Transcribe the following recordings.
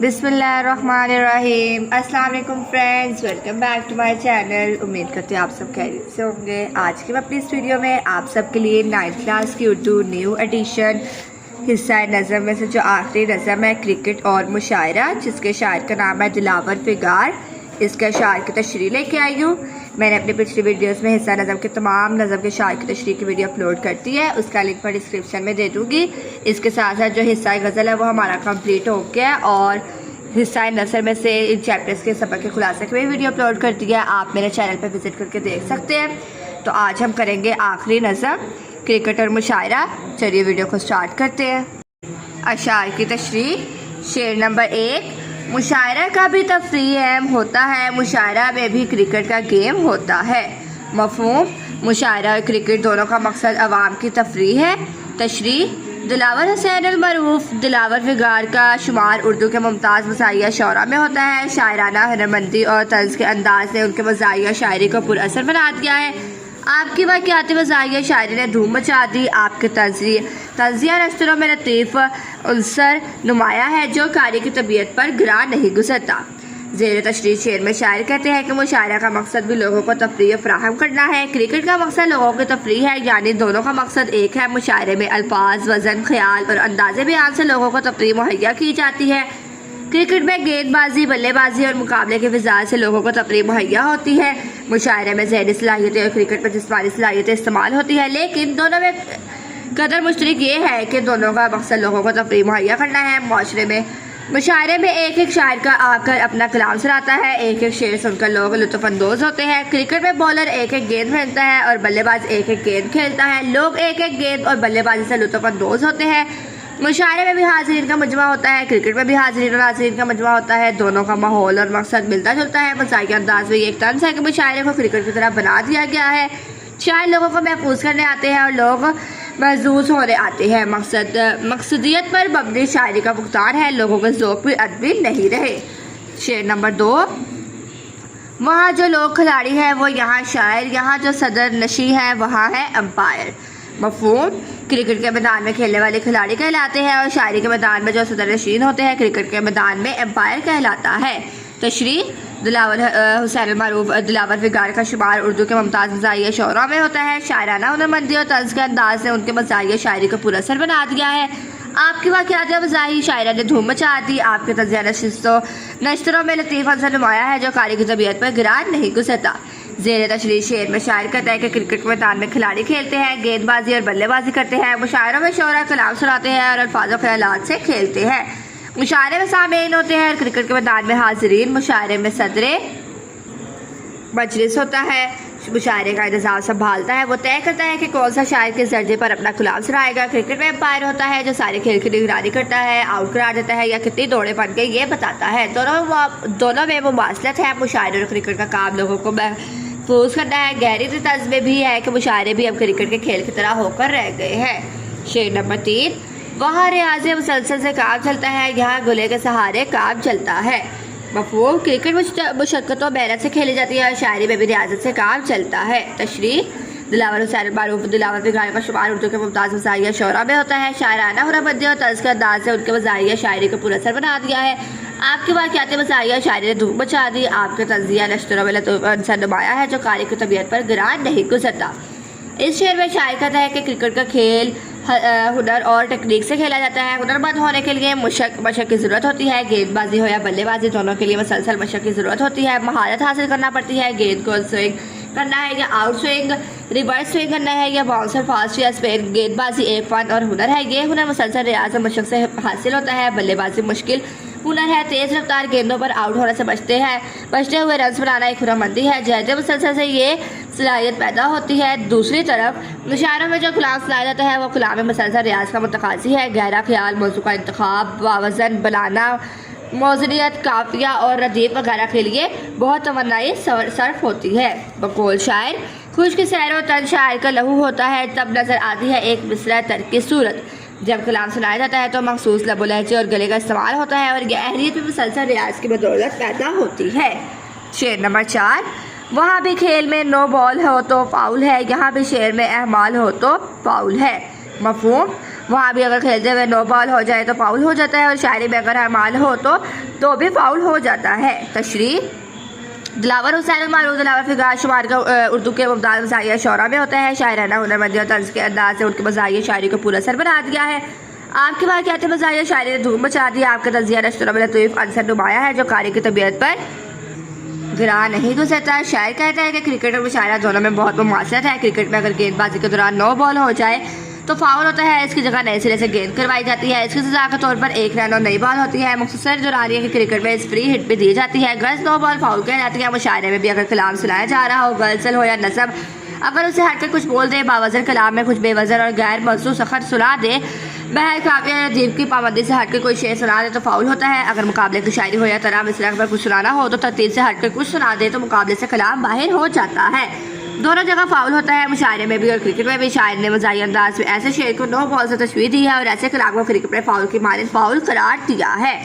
बिस्मिल्लाहिर्रहमानिर्रहीम। अस्सलाम वालेकुम friends, welcome back to my channel. उम्मीद करते हैं आप सब खैरियत से होंगे। आज की अपनी इस वीडियो में आप सब के लिए 9th क्लास की उर्दू न्यू एडिशन हिस्सा नज़म में से जो आखिरी नज़म है क्रिकेट और मुशायरा, जिसके शायर का नाम है दिलावर फिगार, इसका शायर की तशरीह लेके आई हूँ। मैंने अपनी पिछली वीडियोस में हिस्सा नज़म के तमाम नज़म के शायर की तशरीह की वीडियो अपलोड करती है, उसका लिंक मैं डिस्क्रिप्शन में दे दूँगी। इसके साथ साथ जो हिस्सा गज़ल है वो हमारा कंप्लीट हो गया और हिस्सा नसर में से इन चैप्टर्स के सबक के खुलासे की भी वीडियो अपलोड कर दी है, आप मेरे चैनल पर विज़िट करके देख सकते हैं। तो आज हम करेंगे आखिरी नज़म क्रिकेट और मुशायरा। चलिए वीडियो को स्टार्ट करते हैं। अशार की तशरीह। शेर नंबर 1। मुशायरा का भी तफरीह अहम होता है, मुशायरा में भी क्रिकेट का गेम होता है। मफहूम। मुशायरा और क्रिकेट दोनों का मकसद अवाम की तफरीह है। तशरीह। दिलावर हुसैन अल मरूफ दिलावर फिगार का शुमार उर्दू के मुमताज़ मज़ाहिया शौरा में होता है। शायराना हुनरमंदी और तर्ज के अंदाज ने उनके मज़ाहिया शायरी को पुरअसर बना दिया है। आपकी वाक़यात मज़ाहिया शायरी ने धूम मचा दी। आपके तंज़िया रस्तरों में लतीफ़ उनसर नुमाया है जो कारी की तबीयत पर गिरा नहीं गुजरता। ज़ेर तशरीह शेर में शायर कहते हैं कि मुशायरा का मकसद भी लोगों को तफरीह फराहम करना है, क्रिकेट का मकसद लोगों की तफरीह है, यानी दोनों का मकसद एक है। मुशायरे में अल्फाज, वज़न, ख्याल और अंदाज़े बयान से लोगों को तफरीह मुहैया की जाती है। क्रिकेट में गेंदबाजी, बल्लेबाजी और मुकाबले के फिज़ाल से लोगों को तफरीह मुहैया होती है। मुशायरे में ज़हनी सलाहियतें और क्रिकेट में जिस्मानी सलाहियतें इस्तेमाल होती है, लेकिन दोनों में कदर मुश्तरक ये है कि दोनों का मकसद लोगों को तफरीह मुहैया करना है। माशरे में मुशायरे में एक एक शायर का आकर अपना कलाम सुनाता है, एक एक शेर सुनकर लोग लुत्फ़अंदोज़ होते हैं। क्रिकेट में बॉलर एक एक गेंद फेंकता है और बल्लेबाज एक एक गेंद खेलता है, लोग एक एक गेंद और बल्लेबाजी से लुत्फ़अंदोज़ होते हैं। मुशायरे में भी हाज़रीन का मजमा होता है, क्रिकेट में भी हाज़रीन और नाज़रीन का मजमा होता है, दोनों का माहौल और मकसद मिलता जुलता है। मज़ाहिया अंदाज में एक तंज़ है कि मुशायरे को क्रिकेट की तरह बना दिया गया है। शायर लोगों को महफूज करने आते हैं और लोग महजूज़ होने आते हैं। मकसदियत पर मबनी शायरी का भुगतान है, लोगों के ज़ौक़ भी अदबी नहीं रहे। शेर नंबर 2। वहाँ जो लोग खिलाड़ी हैं वो यहाँ शायर, यहाँ जो सदर नशी है वहाँ है अंपायर। मफहूम। क्रिकेट के मैदान में खेलने वाले खिलाड़ी कहलाते हैं और शायरी के मैदान में जो सदर नशीन होते हैं क्रिकेट के मैदान में एम्पायर कहलाता है। तशरीह। दिलावर हुसैन अल मरूफ दिलावर फिगार का शुमार उर्दू के मुमताज़ मज़ाहिया शौरा में होता है। शायराना हुनरमंदी और तर्ज के अंदाज ने उनके मज़ाहिया शायरी को पुरअसर बना दिया है। आपकी वाक़यात मज़ाहिया शायरा ने धूम मचा दी। आपके तंज़िया नश्तरों में लतीफ़ उनसर नुमाया है जो कारी की तबीयत पर गिरा नहीं गुजरता। ज़ेर तशरीह शेर में शायर कहता है कि क्रिकेट मैदान में खिलाड़ी खेलते हैं, गेंदबाजी और बल्लेबाजी करते हैं। मुशायरों में शौरा कलाम सुनाते हैं और अल्फाज ख्यालात से खेलते हैं। मुशायरे में सामीन होते हैं और क्रिकेट के मैदान में हाज़रीन। मुशायरे में सदरे मजलिस होता है, मुशायरे का इंतज़ाम संभालता है, वो तय करता है कि कौन सा शायर किस दर्जे पर अपना कलाम सुनाएगा। क्रिकेट में एम्पायर होता है जो सारे खेल की निगरानी करता है, आउट करार देता है या कितनी दौड़े बन गई ये बताता है। दोनों में मुमासलत है। मुशायरे और क्रिकेट का काम लोगों को महफूज करना है। गहरी तर्ज में भी है कि मुशायरे भी अब क्रिकेट के खेल की तरह होकर रह गए हैं। शेर नंबर 3। वहाँ रियाज़े मुसलसल से काम चलता है, यहाँ गुले के सहारे काम चलता है। मफहूम। क्रिकेट मुशक्क़त और मेहनत से खेली जाती है और शायरी में भी रियाजत से काम चलता है। तशरीह। दिलावर हुसैन अल मरूफ दिलावर फिगार का शुमार उर्दू के मुमताज़ मज़ाहिया शौरा में होता है। शायराना हुनरमंदी और तर्ज के अंदाज से उनके मज़ाहिया शायरी को पुरअसर बना दिया है। आपकी वाक़यात मज़ाहिया शायरी ने धूम मचा दी। आपके तंज़िया नश्तरों में लतीफ़ उनसर नुमाया है जो कारी की तबीयत पर गिरा नहीं गुजरता। इस शेर में शायर कहता है कि क्रिकेट का खेल हुनर और टेक्निक से खेला जाता है। हुनरमंद होने के लिए मशक़ की ज़रूरत होती है, गेंदबाजी हो या बल्लेबाजी दोनों के लिए मुसलसल मशक़ की ज़रूरत होती है। महारत हासिल करना पड़ती है, गेंद को स्विंग करना है या आउट स्विंग, रिवर्स स्विंग करना है या बाउंसर फास्ट या स्पिन। गेंदबाजी एक फ़न और हुनर है, ये हुनर मुसलसल रियाज़ और मशक़ से हासिल होता है। बल्लेबाजी मुश्किल हुनर है, तेज़ रफ्तार गेंदों पर आउट होने से बचते हुए रन्स बनाना एक हुनरमंदी है। जैसे मुसलसल से ये सलाहियत पैदा होती है। दूसरी तरफ मुशायरों में जो कलाम सुनाया जाता है वो कलाम मुसलसल रियाज का मुतकाज़ी है। गहरा ख्याल, मौजू का इंतखाब, वज़न बनाना, मौज़ूनियत, काफिया और रदीफ वगैरह के लिए बहुत तमन्नाई सर्फ होती है। बकौल शायर। खुश की सैर और तन शायर का लहू होता है, तब नज़र आती है एक मिसरा तर्क की सूरत। जब कलाम सुनाया जाता है तो मखसूस लबो लहजे और गले का इस्तेमाल होता है और गहरियत में मुसलसल रियाज की बदौलत पैदा होती है। शेर नंबर 4। वहाँ भी खेल में नो बॉल हो तो फाउल है, यहाँ भी शेर में अहमाल हो तो फाउल है। मफहूम। वहाँ भी अगर खेलते हुए नो बॉल हो जाए तो फाउल हो जाता है, और शायरी में अगर हमाल हो तो भी फाउल हो जाता है। तशरीह दिलावर हुसैन मारूद दिलावर फिगार शुमार का उर्दू के मुमताज़ मज़ाहिया शौरा में होता है। शायराना हुनरमंदी और तर्ज के अंदाज से उनके मज़ाहिया शायरी को पूरा सर बना दिया है। आपके वाक़यात मज़ाहिया शायरी ने धूम मचा दी। आपका तज़िया नशर में लतीफ़ अंसर नुमाया है जो कारी की तबीयत पर गिरा नहीं गुजरता। शायर कहता है कि क्रिकेट और मुशायरा दोनों में बहुत मुमासलत है। क्रिकेट में अगर गेंदबाजी के दौरान नो बॉल हो जाए तो फाउल होता है, इसकी जगह नए सिरे से गेंद करवाई जाती है। इसकी सजा के तौर पर 1 रन और नई बॉल होती है। मुख्तसर दौरानिया की क्रिकेट में फ्री हिट भी दी जाती है। गर्ल्स नो बॉल फाउल कह जाती है। मुशायरे में भी अगर कलाम सुनाया जा रहा हो, गजल हो या नसब, अगर उसे हटकर कुछ बोल दे, बावजन कलाम में कुछ बेवजन और गैर मखसूस अखर सुना दे, बहर काफ़िया अजीब की पाबंदी से हटकर कोई शेर सुना दे तो फाउल होता है। अगर मुकाबले की शायरी हो या तरह मिसरा पर कुछ सुनाना हो तो तरतीब से हटकर कुछ सुना दे तो मुकाबले से कलाम बाहर हो जाता है। दोनों जगह फाउल होता है, मुशायरे में भी और क्रिकेट में भी। शायर ने मज़ाहिया अंदाज में ऐसे शेर को नो बॉल से तशबीह दी है और ऐसे कलाम को क्रिकेट में फाउल की मानिंद फाउल करार दिया है।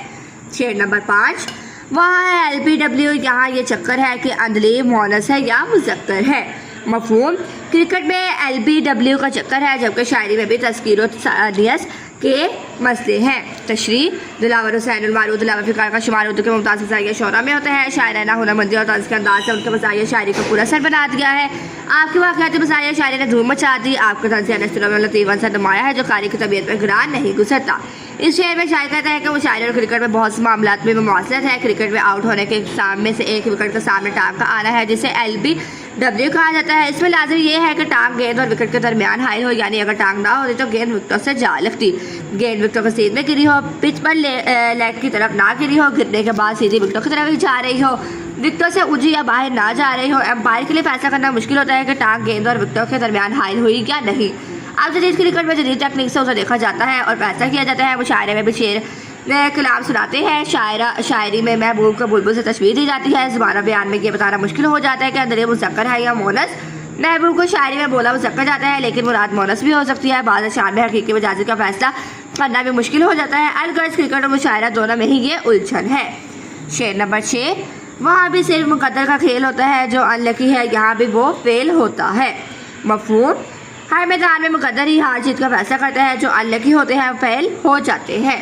शेर नंबर 5, वहाँ है LBW, यहाँ ये चक्कर है कि अंदली मोनस है या मुज़क्कर है। मफहूम क्रिकेट में LBW का चक्कर है, जबकि शायरी में भी तस्कीर और नियस के मसले हैं। तशरीह दिलावर हुसैन मारूद दिलावर फिगार का शुमार उर्दू के मुमताज़ मज़ाहिया शौरा में होता है। शायराना हुनरमंदी और तर्ज के अंदाज से उनके मज़ाहिया शायरी को पूरा सर बना दिया है। आपके वाक़यात मज़ाहिया शायरी ने धूम मचा दी। आपका तज़िया नशर में लतीफ़ अंसर नुमाया है जो कारी की तबीयत पर गिरा नहीं गुजरता। इस शेर में शायर कहता है कि मुशायरे और क्रिकेट में बहुत से मामलात में मुमासलत है। क्रिकेट में आउट होने के सामने से एक विकेट के सामने टांग का आना है जिसे LBW कहा जाता है। इसमें लाजिम ये है कि टांग गेंद और विकेट के दरमियान हाइल हो, यानी अगर टांग ना होती तो गेंद विकेटों से जा लगती। गेंद विकेटों के सीध में गिरी हो, पिच पर लेग की तरफ ना गिरी हो, गिरने के बाद सीधी विकेटों की तरफ ही जा रही हो, विकेटों से ऊँची या बाहर ना जा रही हो। एम्पायर के लिए फैसला करना मुश्किल होता है कि टांग गेंद और विकेटों के दरमियान हाइल हुई या नहीं। अब जदीद क्रिकेट में जदीद तकनीक से उसे देखा जाता है और फैसला किया जाता है। मुशायरे में भी शेर कलाम सुनाते हैं। शायरी में महबूब का बुलबुल से तशबीह दी जाती है। ज़ुबाना बयान में ये बताना मुश्किल हो जाता है कि अंदर मुज़क्कर है या मोनस। महबूब को शायरी में बोला मुज़क्कर जाता है, लेकिन मुराद मोनस भी हो सकती है। बाद शान में हकीकी मजाजी का फैसला करना भी मुश्किल हो जाता है। अलगर्ज क्रिकेट और मुशायरा दोनों में ही ये उलझन है। शेर नंबर 6, वहाँ भी सिर्फ मुकद्दर का खेल होता है, जो अनलकी है यहाँ भी वो फेल होता है। मफहूम हर मैदान में मुकद्दर ही हार जीत का फैसला करता है, जो अनलकी होते हैं फेल हो जाते हैं।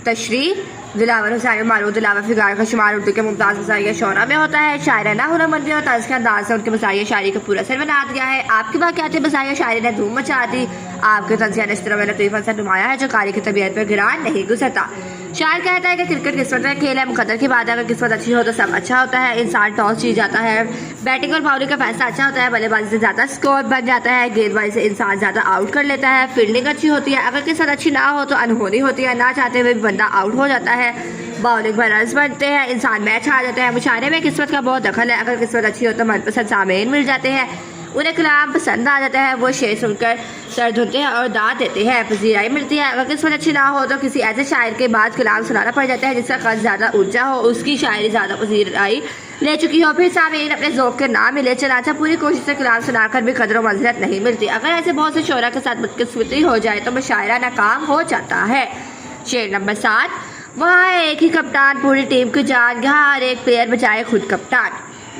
तशरीह दिलावर हुसैन मारूद दिलावर फिगार का शुमार उर्दू के मुमताज़ मज़ाहिया शौरा में होता है। शायराना हुनरमंदी और तर्ज के अंदाज से उनके मज़ाहिया शायरी को पूरा सर बना दिया है। आपकी वाक़यात मज़ाहिया शायरी ने धूम मचा दी। आपके तज़िया नशर में लतीफ़ अंसर नुमाया है जो कारी की तबीयत पर गिरा नहीं गुजरता। शायर कहता है कि क्रिकेट किस्मत का खेल है। मुकद्दर की बात है, अगर किस्मत अच्छी हो तो सब अच्छा होता है। इंसान टॉस जीत जाता है, बैटिंग और बाउलिंग का फैसला अच्छा होता है, बल्लेबाजी से ज़्यादा स्कोर बन जाता है, गेंदबाजी से इंसान ज़्यादा आउट कर लेता है, फील्डिंग अच्छी होती है। अगर किस्मत अच्छी ना हो तो अनहोनी होती है, ना चाहते हुए भी बंदा आउट हो जाता है, बाउलिंग पर रन्स बनते हैं, इंसान मैच हार जाता है। मुशायरे में किस्मत का बहुत दखल है। अगर किस्मत अच्छी हो तो मनपसंद सामीन मिल जाते हैं, उन्हें कलाम पसंद आ जाता है, वो शेर सुनकर सर धुलते हैं और दाद देते हैं, पजीराई मिलती है। अगर किस्मत अच्छी ना हो तो किसी ऐसे शायर के बाद कलाम सुनाना पड़ जाता है जिसका कद ज़्यादा ऊंचा हो, उसकी शायरी ज़्यादा पजीराई ले चुकी हो, फिर सामीन अपने ज़ौक़ के ना मिले, चनाचा पूरी कोशिश से कलाम सुनाकर भी कदर व मंज़िलत नहीं मिलती। अगर ऐसे बहुत से शोरा के साथ बदकिस्मती हो जाए तो मुशायरा नाकाम हो जाता है। शेर नंबर 7, वहाँ है एक ही कप्तान पूरी टीम की जान, यहाँ हर एक प्लेयर बचाए खुद कप्तान।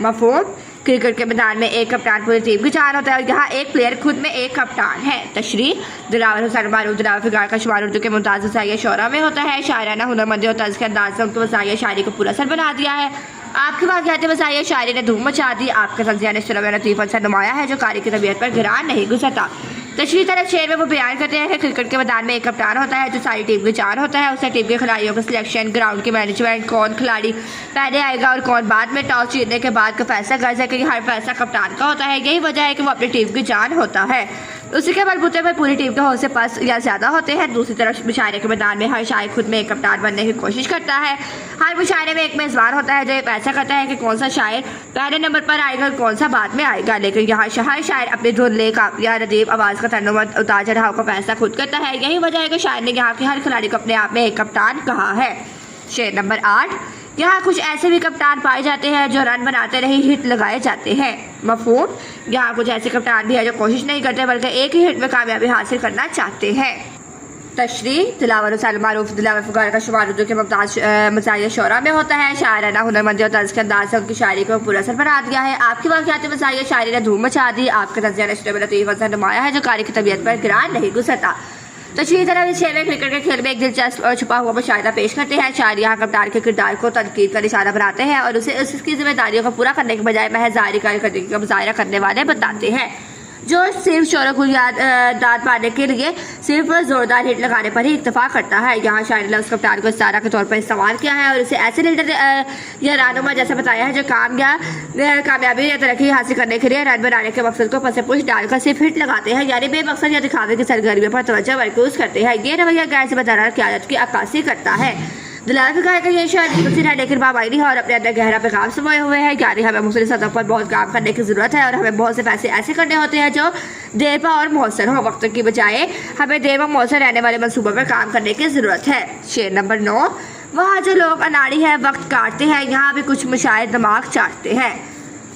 मफहूम क्रिकेट के मैदान में एक कप्तान पूरी टीम की जान होता है और यहाँ एक प्लेयर खुद में एक कप्तान है। तशरीह दिलावर हुसैन मारूद दिलावर फिगार का शुमार उर्दू के मुमताज़ मज़ाहिया शौरा में होता है। शायराना हुनरमंदी और तर्ज के अंदाज से उनके मज़ाहिया शायरी को पूरा सर बना दिया है। आपके वाक़यात मज़ाहिया शायरी ने धूम मचा दी। आपका तज़िया नशर में लतीफ़ अंसर नुमाया है जो कारी की तबीयत पर गिरा नहीं गुजरता। तशरीह तरफ शेर में वो बयान करते हैं कि क्रिकेट के मैदान में एक कप्तान होता है जो सारी टीम की जान होता है। उससे टीम के खिलाड़ियों का सिलेक्शन, ग्राउंड की मैनेजमेंट, कौन खिलाड़ी पहले आएगा और कौन बाद में, टॉस जीतने के बाद का फैसला कर सके, हर फैसला कप्तान का होता है। यही वजह है कि वो अपनी टीम की जान होता है। उसी के बलबूते पर पूरी टीम के हौसले पास या ज़्यादा होते हैं। दूसरी तरफ मुशायरे के मैदान में हर शायर खुद में एक कप्तान बनने की कोशिश करता है। हर मुशायरे में एक मेज़बान होता है जो फैसला करता है कि कौन सा शायर पहले नंबर पर आएगा और कौन सा बाद में आएगा, लेकिन यहाँ हर शायर अपनी धुन, ले, काफिया, रदीफ, आवाज़ का तर्जुमा, उतार चढ़ाव का फैसला खुद करता है। यही वजह है कि शायर ने यहाँ के हर खिलाड़ी को अपने आप में एक कप्तान कहा है। शेर नंबर 8, यहाँ कुछ ऐसे भी कप्तान पाए जाते हैं जो रन बनाते रहे हिट लगाए जाते हैं। मफहूम यहाँ कुछ ऐसे कप्तान भी है जो कोशिश नहीं करते बल्कि एक ही हिट में कामयाबी हासिल करना चाहते हैं। तशरी तिलावर मारूफ दिलावर फ़ुकार का शुमार उर्दू के मुमताज़ मज़ाहिर शोरा में होता है। शायराना हुनरमंदी और तर्ज के अंदाज से उनकी शायरी को पूरा असर बना दिया है। आपकी वाक़ियाती मज़ाहिर शायरी ने धूम मचा दी। आपका तज़किया नशर में लतीफ़ असर नुमाया है जो कारी की तबीयत पर गिरान नहीं गुजरता। तशरीह तरह इस शेर में क्रिकेट के खेल में एक दिलचस्प और छुपा हुआ मुशाहिदा पेश करते हैं। शायर यहाँ कप्तान के किरदार को तनकीद का निशाना बनाते हैं और उसे उसकी जिम्मेदारियों को पूरा करने के बजाय महज जारी कारकर्दगी का मुजाहरा करने वाले बताते हैं, जो सिर्फ शोर को दाद पाने के लिए सिर्फ जोरदार हिट लगाने पर ही इक्तफा करता है। यहाँ शायर ने उस कप्तान को इस्तारा के तौर पर इस्तेमाल किया है और उसे ऐसे लीडर या रहनुमा जैसा बताया है जो कामयाबी या तरक्की हासिल करने के लिए रन बनाने के मकसद को पसे पुश डालकर सिर्फ हिट लगाते हैं, यानी बेमकसद या दिखावे की सरगर्मियों पर तवज्जो मरकूज करते हैं। ये रवैया गैर जिम्मेदाराना क़यादत की अक्कासी करता है। दिलावर फ़ुकार का ये शायद मुख्तसर है लेकिन बाबाइनी है और अपने अंदर गहरा पैगाम समाये हुए हैं, यानी हमें मुख्तलिफ सतह पर बहुत काम करने की ज़रूरत है और हमें बहुत से पैसे ऐसे करने होते हैं जो देर पर और मौसर हो। वक्त की बजाय हमें देर व मौसर रहने वाले मनसूबों पर काम करने की ज़रूरत है। शेर नंबर 9, वहाँ जो लोग अनाड़ी है वक्त काटते हैं, यहाँ भी कुछ मुशायर दिमाग चाटते हैं।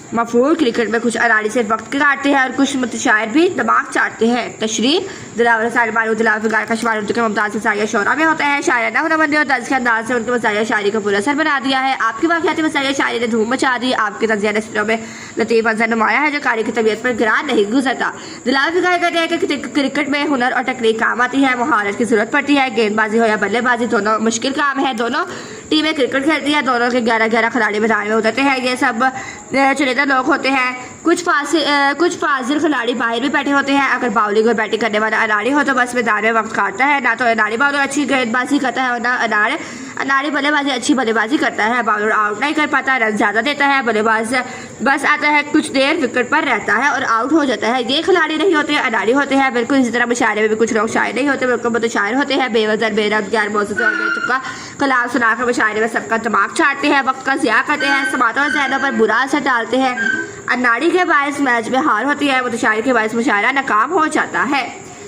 मफूल क्रिकेट में कुछ अनाड़ी से वक्त काटते हैं और कुछ मुतशायर भी दिमाग चाटते हैं। तशरीह दिलावर फ़ुकार का शुमार उर्दू के मुमताज़ मज़ाहिर शोरा में होता है। शायराना हुनरमंदी और तर्ज के अंदाज से उनके मज़ाहिर शायरी को पूरा असर बना दिया है। आपकी वाक़ियाती मज़ाहिर शायरी ने धूम मचा दी। आपके तज़किया नशरों में लतीफ़ असर नुमाया है जो कारी की तबीयत पर गिरान नहीं गुजरता। दिलावर फ़ुकार कहते हैं कि क्रिकेट में हुनर और तकनीक काम आती है, महारत की ज़रूरत पड़ती है। गेंदबाजी हो या बल्लेबाजी दोनों मुश्किल काम है। दोनों टीमें क्रिकेट खेलती है, दोनों के 11 खिलाड़ी मैदान में उतरते हैं। ये सब चुनिंदा लोग होते हैं। कुछ फाजिल खिलाड़ी बाहर भी बैठे होते हैं। अगर बाउलिंग और बैटिंग करने वाला अनाड़ी हो तो बस मैदान में वक्त काटता है। ना तो अनाड़ी बॉलर अच्छी गेंदबाजी करता है और ना अनाड़ी बल्लेबाजी अच्छी बल्लेबाजी करता है। बॉलर आउट नहीं कर पाता, रन ज़्यादा देता है। बल्लेबाज बस आता है, कुछ देर विकेट पर रहता है और आउट हो जाता है। ये खिलाड़ी नहीं होते, अनाड़ी होते हैं। बिल्कुल इसी तरह मुशायरे में भी कुछ लोग शायर नहीं होते बिल्कुल मुतशायर होते हैं। बेवजन बेरब गैर मौजूद और बेतुका कलाम सुनाकर मुशायरे में सबका दिमाग चाटते हैं, वक्त का ज़िया करते हैं, समातों और जहनों पर बुरा असर डालते हैं। अनाड़ी के बायस मैच में हार होती है, मुतशायर के बायस मुशायरा नाकाम हो जाता है।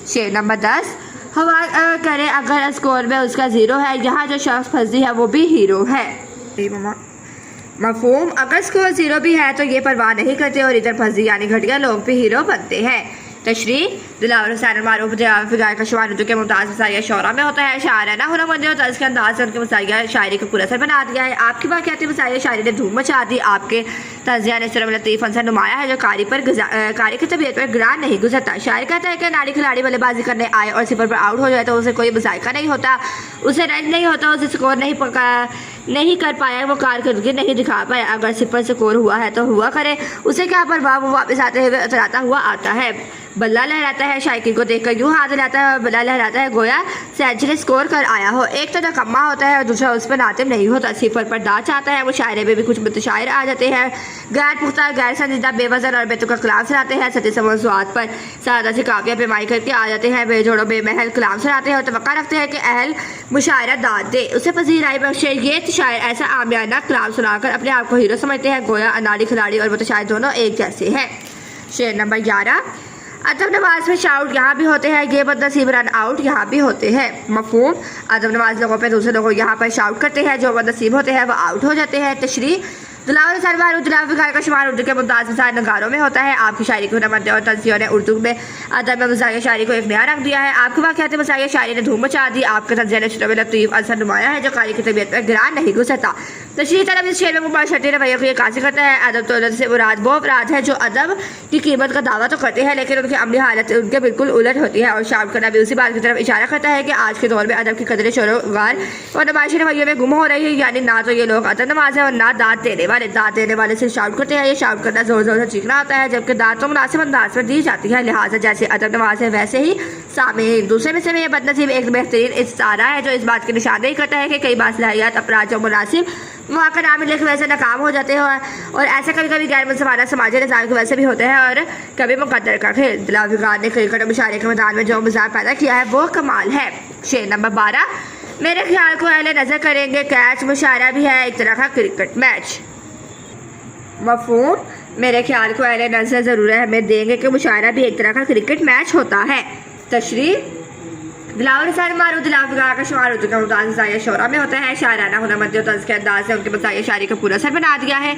शेर नंबर 10, हवा करे अगर स्कोर में उसका ज़ीरो है, यहाँ जो शख्स फंसी है वो भी हीरो है। मफहूम, अगर स्कोर 0 भी है तो ये परवाह नहीं करते और इधर फंसी यानी घटिया लोग भी हीरो बनते हैं। तशरीह दिलावर मारूफ दिलावर फ़ुकार का शुमार उर्दू के मुमताज़ मज़ाहिर शोरा में होता है। शायराना हुनरमंदी और तर्ज के अंदाज से उनके मज़ाहिर शायरी को पूरा असर बना दिया है। आपकी वाक़ियाती मज़ाहिर शायरी ने धूम मचा दी। आपके तज़किया नशर में लतीफ़ असर नुमाया है जो कारी की तबीयत पर गिरान नहीं गुजरता। शायर कहता है कि अनाड़ी खिलाड़ी बल्लेबाजी करने आए और सिपर पर आउट हो जाए तो उसे कोई मुज़ायका नहीं होता, उसे रन नहीं होता, उसे स्कोर नहीं कर पाया, वो कारकर्दगी नहीं दिखा पाया। अगर सिपर स्कोर हुआ है तो हुआ करे, उसे क्या परवाह, वो वापस आते हुए उतराता हुआ आता है, बल्ला लहराता है, शायकी को देखकर यूँ हाथ हिलाता है और बल्ला लहराता है गोया सेंचुरी स्कोर कर आया हो। एक तो नकम्मा होता है और दूसरा उस पर नातिम नहीं होता, सिफर पर दाँत चाहता है। वो शायरे में भी कुछ मुतशायर आ जाते हैं, गैर पुख्ता गैर संजीदा बेवजन और बेतुका कलाम सुनाते हैं। सती समझुआत पर सादा से काफिया पेमाई करके आ जाते हैं, बेजोड़ों बेमहल कलाम सुनाते हैं और तवक्का रखते हैं कि अहल मुशायरा दाद दे, उसे पजीराई बख्शे। ये शायर ऐसा आमियाना कलाम सुनाकर अपने आप को हीरो समझते हैं, गोया अनाड़ी खिलाड़ी और मुतशायर दोनों एक जैसे हैं। शेर नंबर 11, अदब नवाज में शाउट यहाँ भी होते हैं, ये बदनसीब रन आउट यहाँ भी होते हैं। मफहूम, अदब नवाज लोगों पे दूसरे लोगों यहाँ पर शाउट करते हैं, जो बदनसीब होते हैं वो आउट हो जाते हैं। तशरीह दिलावर फ़ुकार का शुमार उर्दू के मुमताज़ मज़ाहिर नगारों में होता है। आपकी शायरी को हुनरमंदी और तर्जियों ने उर्दू में अदब में मज़ाहिर शायरी को एक नया रंग दिया है। आपकी वाक़ियाती मज़ाहिर शायरी ने धूम मचा दी। आपके तर्जिया नशर में लतीफ़ असर नुमाया है जो कारी की तबीयत पर गिरान नहीं गुजरता। तशरीह तरफ इस शेर में मुबाशरती रवैये को काजी करता है। अदब तो से मुराद वो अफराद है जो अदब की कीमत का दावा तो करते हैं लेकिन उनकी अमली हालत उनके बिल्कुल उलट होती है। और शाउट करना भी उसी बात की तरफ इशारा करता है कि आज के दौर में अदब की कदर शोरोगार और नुमाइशी रवैयों में गुम हो रही है, यानी ना तो ये लोग अदब नवाज है और ना दाद देने वाले से शाउट करते हैं। ये शाउट करना जोर जोर से चीखना होता है, जबकि दाद तो मुनासिब अंदाज में दी जाती है। लिहाजा जैसे अदब नवाज है वैसे ही सामीन। दूसरे में से ये बदनसीब एक बेहतरीन इस्तारा है जो इस बात की निशानदेही करता है कि कई बासलाहियत अपराध जो मुनासिब वहाँ का नाम लिख वैसे नाकाम हो जाते हैं और ऐसा कभी कभी गैर मुसलमाना समाजी निज़ाम की वजह से भी होते हैं और कभी मुकद्दर का खेल। दिलावर फ़ुकार ने क्रिकेट और मुशायरे के मैदान में जो मिजाज पैदा किया है वो कमाल है। शेर नंबर 12, मेरे ख्याल को अहले नज़र करेंगे कैच मुशायरा भी है एक तरह का क्रिकेट मैच। मफहूम, मेरे ख्याल को अहले नज़र ज़रूर है हमें देंगे कि मुशायरा भी एक तरह का क्रिकेट मैच होता है। तशरीह दिलावर फ़ुकार का शुमार उर्दू का मुमताज़ मज़ाहिर शोरा में होता है। शायराना हुनरमंदी और तर्ज के अंदाज से उनके मज़ाहिर शायरी का पूरा असर बना दिया है।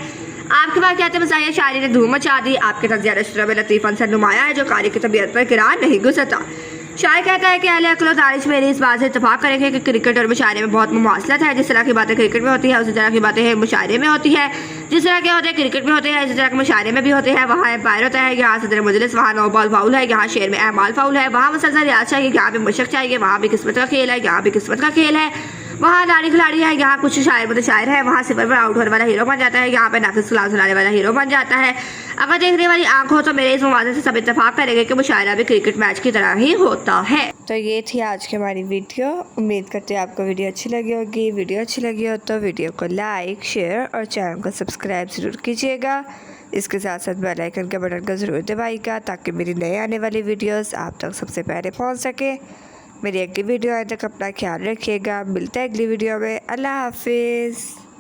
आपके वाक़ियाती मज़ाहिर शायरी ने धूम मचा दी। आपके तज़किया नशर में लतीफ़ असर नुमाया है जो कारी की तबीयत पर गिरान नहीं गुजरता। शायर कहता है कि अहले अक्ल और दानिश मेरी इस बात से इत्तेफाक करेंगे कि क्रिकेट और मुशायरे में बहुत मुमासलत है। जिस तरह की बातें क्रिकेट में होती है उसी तरह की बातें मुशायरे में होती है। जिस तरह के होते हैं क्रिकेट में होते हैं इसी तरह के मुशायरे में भी होते हैं। वहाँ एम्पायर होता है, यहाँ सदर मजलिस, वहाँ नो बॉल फाउल है, यहाँ शेर में अहमाल फाउल है, वहाँ मुसलसल रियाज चाहिए, यहाँ पे मशक चाहिए, वहाँ भी किस्मत का खेल है, यहाँ भी किस्मत का खेल है। वहाँ लाड़ी खिलाड़ी है, यहाँ कुछ शायर है, वहाँ सिफर पर आउट होने वाला हीरो बन जाता है, यहाँ पे नाकिस खिलाफ सुनाने वाला हीरो बन जाता है। अगर देखने वाली आंख हो तो मेरे इस मुवाज़े से सब इत्तेफाक करेंगे कि मुशायरा भी क्रिकेट मैच की तरह ही होता है। तो ये थी आज की हमारी वीडियो। उम्मीद करते हैं आपको वीडियो अच्छी लगी होगी। वीडियो अच्छी लगी हो तो वीडियो को लाइक, शेयर और चैनल को सब्सक्राइब ज़रूर कीजिएगा। इसके साथ साथ बेल आइकन के बटन को ज़रूर दबाइएगा ताकि मेरी नई आने वाली वीडियोस आप तक सबसे पहले पहुंच सके। मेरी अगली वीडियो आने तक अपना ख्याल रखिएगा। मिलते हैं अगली वीडियो में। अल्लाह हाफिज़।